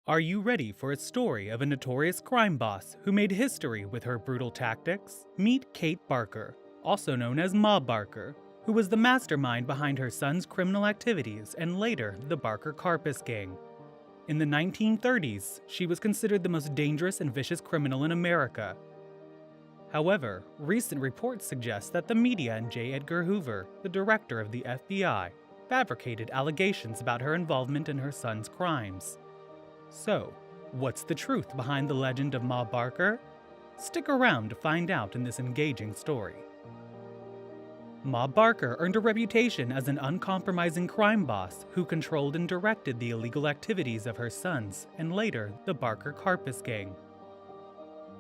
Are you ready for a story of a notorious crime boss who made history with her brutal tactics? Meet Kate Barker, also known as Ma Barker, who was the mastermind behind her son's criminal activities and later the Barker-Karpis gang. In the 1930s, she was considered the most dangerous and vicious criminal in America. However, recent reports suggest that the media and J. Edgar Hoover, the director of the FBI, fabricated allegations about her involvement in her son's crimes. So, what's the truth behind the legend of Ma Barker? Stick around to find out in this engaging story. Ma Barker earned a reputation as an uncompromising crime boss who controlled and directed the illegal activities of her sons and later the Barker-Karpis gang.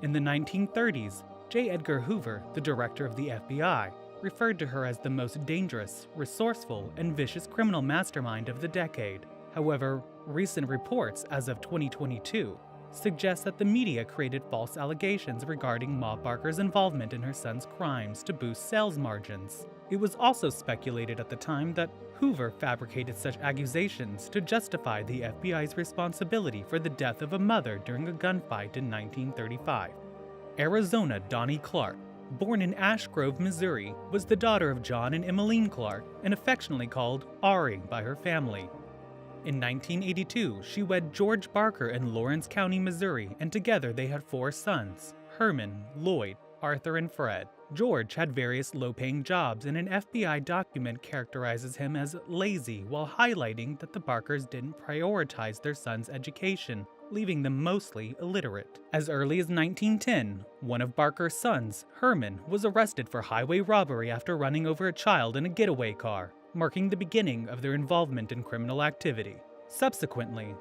In the 1930s, J. Edgar Hoover, the director of the FBI, referred to her as the most dangerous, resourceful, and vicious criminal mastermind of the decade. However, recent reports as of 2022 suggest that the media created false allegations regarding Ma Barker's involvement in her son's crimes to boost sales margins. It was also speculated at the time that Hoover fabricated such accusations to justify the FBI's responsibility for the death of a mother during a gunfight in 1935. Arizona Donnie Clark, born in Ash Grove, Missouri, was the daughter of John and Emmeline Clark and affectionately called Ari by her family. In 1982, she wed George Barker in Lawrence County, Missouri, and together they had 4 sons: Herman, Lloyd, Arthur, and Fred. George had various low-paying jobs, and an FBI document characterizes him as lazy while highlighting that the Barkers didn't prioritize their son's education, leaving them mostly illiterate. As early as 1910, one of Barker's sons, Herman, was arrested for highway robbery after running over a child in a getaway car, marking the beginning of their involvement in criminal activity. Subsequently,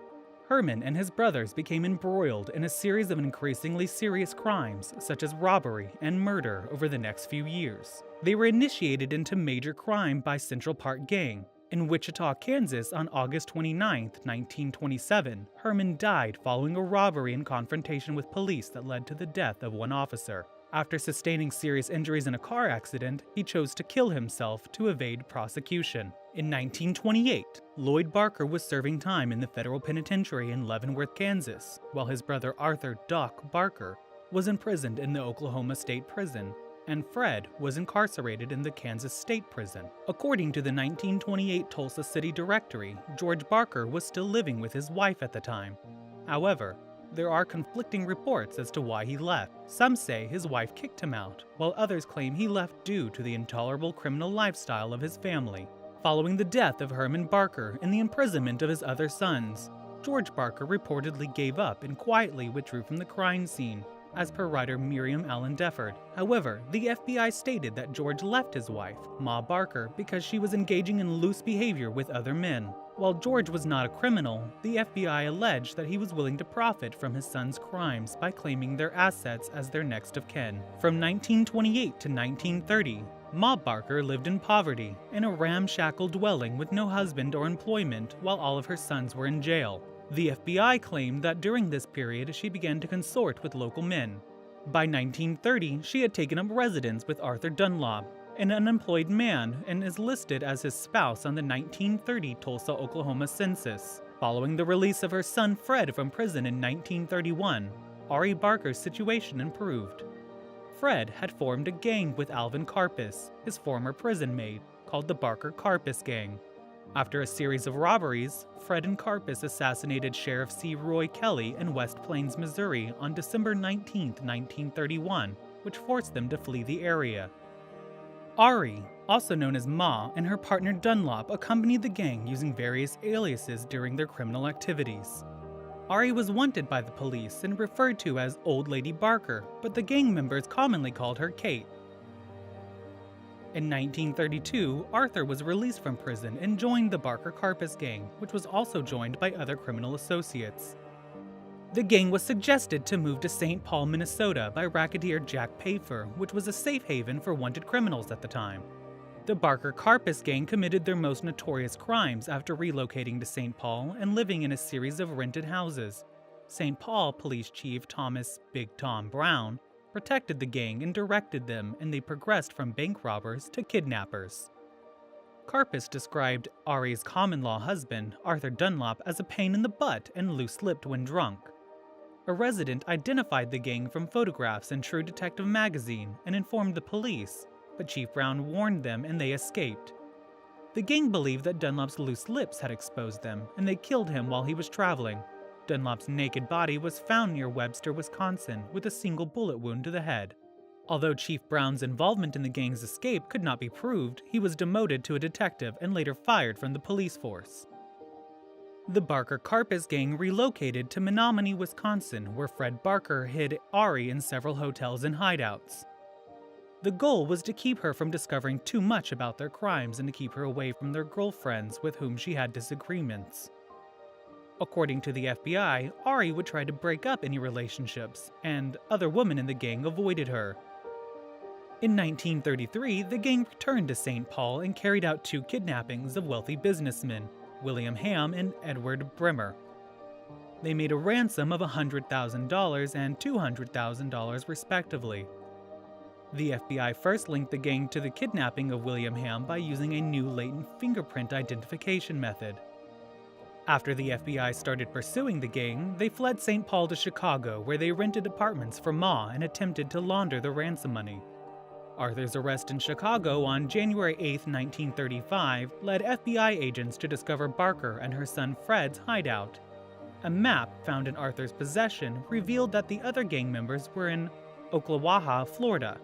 Herman and his brothers became embroiled in a series of increasingly serious crimes, such as robbery and murder, over the next few years. They were initiated into major crime by Central Park Gang. In Wichita, Kansas on August 29, 1927, Herman died following a robbery and confrontation with police that led to the death of one officer. After sustaining serious injuries in a car accident, he chose to kill himself to evade prosecution. In 1928, Lloyd Barker was serving time in the federal penitentiary in Leavenworth, Kansas, while his brother Arthur "Doc" Barker was imprisoned in the Oklahoma State Prison, and Fred was incarcerated in the Kansas State Prison. According to the 1928 Tulsa City Directory, George Barker was still living with his wife at the time. However, there are conflicting reports as to why he left. Some say his wife kicked him out, while others claim he left due to the intolerable criminal lifestyle of his family. Following the death of Herman Barker and the imprisonment of his other sons, George Barker reportedly gave up and quietly withdrew from the crime scene, as per writer Miriam Allen Defford. However, the FBI stated that George left his wife, Ma Barker, because she was engaging in loose behavior with other men. While George was not a criminal, the FBI alleged that he was willing to profit from his son's crimes by claiming their assets as their next of kin. From 1928 to 1930, Ma Barker lived in poverty, in a ramshackle dwelling with no husband or employment while all of her sons were in jail. The FBI claimed that during this period she began to consort with local men. By 1930, she had taken up residence with Arthur Dunlop, an unemployed man, and is listed as his spouse on the 1930 Tulsa, Oklahoma census. Following the release of her son Fred from prison in 1931, Ari Barker's situation improved. Fred had formed a gang with Alvin Karpis, his former prison mate, called the Barker-Karpis gang. After a series of robberies, Fred and Karpis assassinated Sheriff C. Roy Kelly in West Plains, Missouri on December 19, 1931, which forced them to flee the area. Ari, also known as Ma, and her partner Dunlop accompanied the gang using various aliases during their criminal activities. Ari was wanted by the police and referred to as Old Lady Barker, but the gang members commonly called her Kate. In 1932, Arthur was released from prison and joined the Barker-Karpis gang, which was also joined by other criminal associates. The gang was suggested to move to St. Paul, Minnesota by racketeer Jack Pfeiffer, which was a safe haven for wanted criminals at the time. The Barker-Karpis gang committed their most notorious crimes after relocating to St. Paul and living in a series of rented houses. St. Paul Police Chief Thomas "Big Tom" Brown protected the gang and directed them, and they progressed from bank robbers to kidnappers. Karpis described Ari's common-law husband, Arthur Dunlop, as a pain in the butt and loose-lipped when drunk. A resident identified the gang from photographs in True Detective magazine and informed the police, but Chief Brown warned them and they escaped. The gang believed that Dunlop's loose lips had exposed them, and they killed him while he was traveling. Dunlop's naked body was found near Webster, Wisconsin, with a single bullet wound to the head. Although Chief Brown's involvement in the gang's escape could not be proved, he was demoted to a detective and later fired from the police force. The Barker-Karpis gang relocated to Menominee, Wisconsin, where Fred Barker hid Ari in several hotels and hideouts. The goal was to keep her from discovering too much about their crimes and to keep her away from their girlfriends with whom she had disagreements. According to the FBI, Ari would try to break up any relationships, and other women in the gang avoided her. In 1933, the gang returned to St. Paul and carried out 2 kidnappings of wealthy businessmen, William Ham and Edward Bremer. They made a ransom of $100,000 and $200,000 respectively. The FBI first linked the gang to the kidnapping of William Ham by using a new latent fingerprint identification method. After the FBI started pursuing the gang, they fled St. Paul to Chicago, where they rented apartments for Ma and attempted to launder the ransom money. Arthur's arrest in Chicago on January 8, 1935, led FBI agents to discover Barker and her son Fred's hideout. A map found in Arthur's possession revealed that the other gang members were in Ocklawaha, Florida.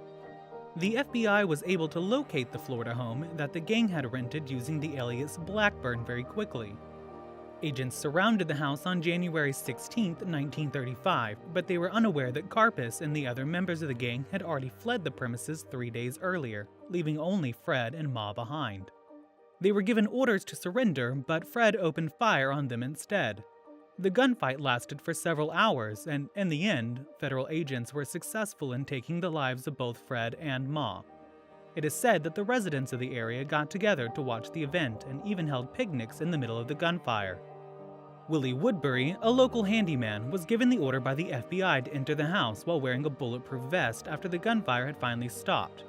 The FBI was able to locate the Florida home that the gang had rented using the alias Blackburn very quickly. Agents surrounded the house on January 16, 1935, but they were unaware that Karpis and the other members of the gang had already fled the premises 3 days earlier, leaving only Fred and Ma behind. They were given orders to surrender, but Fred opened fire on them instead. The gunfight lasted for several hours, and in the end, federal agents were successful in taking the lives of both Fred and Ma. It is said that the residents of the area got together to watch the event and even held picnics in the middle of the gunfire. Willie Woodbury, a local handyman, was given the order by the FBI to enter the house while wearing a bulletproof vest after the gunfire had finally stopped.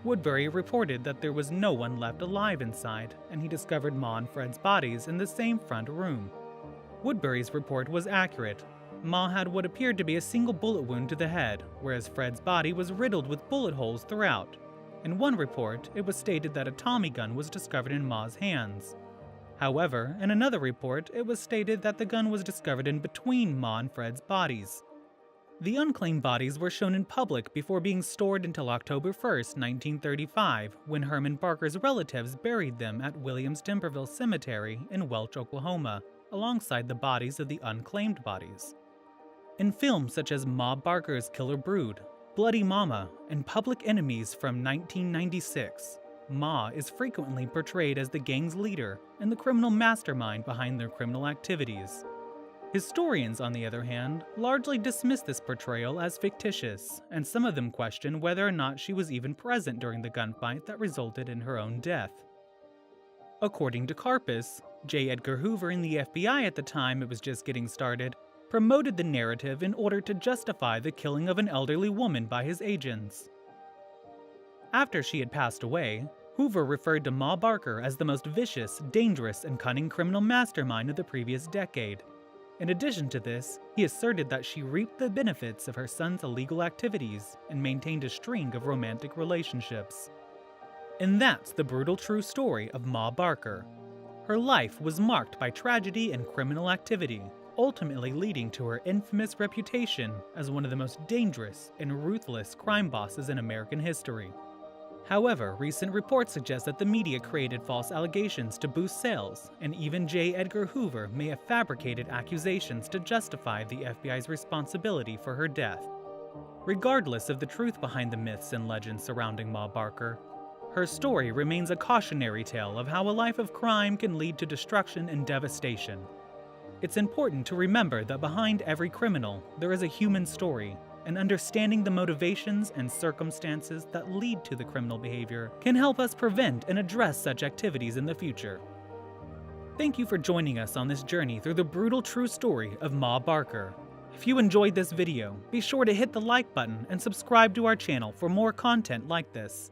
Woodbury reported that there was no one left alive inside, and he discovered Ma and Fred's bodies in the same front room. Woodbury's report was accurate. Ma had what appeared to be a single bullet wound to the head, whereas Fred's body was riddled with bullet holes throughout. In one report, it was stated that a Tommy gun was discovered in Ma's hands. However, in another report, it was stated that the gun was discovered in between Ma and Fred's bodies. The unclaimed bodies were shown in public before being stored until October 1, 1935, when Herman Barker's relatives buried them at Williams Timberville Cemetery in Welch, Oklahoma, alongside the bodies of the unclaimed bodies. In films such as Ma Barker's Killer Brood, Bloody Mama, and Public Enemies from 1996, Ma is frequently portrayed as the gang's leader and the criminal mastermind behind their criminal activities. Historians, on the other hand, largely dismiss this portrayal as fictitious, and some of them question whether or not she was even present during the gunfight that resulted in her own death. According to Karpis, J. Edgar Hoover in the FBI at the time it was just getting started promoted the narrative in order to justify the killing of an elderly woman by his agents. After she had passed away, Hoover referred to Ma Barker as the most vicious, dangerous, and cunning criminal mastermind of the previous decade. In addition to this, he asserted that she reaped the benefits of her son's illegal activities and maintained a string of romantic relationships. And that's the brutal true story of Ma Barker. Her life was marked by tragedy and criminal activity, ultimately leading to her infamous reputation as one of the most dangerous and ruthless crime bosses in American history. However, recent reports suggest that the media created false allegations to boost sales, and even J. Edgar Hoover may have fabricated accusations to justify the FBI's responsibility for her death. Regardless of the truth behind the myths and legends surrounding Ma Barker, her story remains a cautionary tale of how a life of crime can lead to destruction and devastation. It's important to remember that behind every criminal, there is a human story, and understanding the motivations and circumstances that lead to the criminal behavior can help us prevent and address such activities in the future. Thank you for joining us on this journey through the brutal true story of Ma Barker. If you enjoyed this video, be sure to hit the like button and subscribe to our channel for more content like this.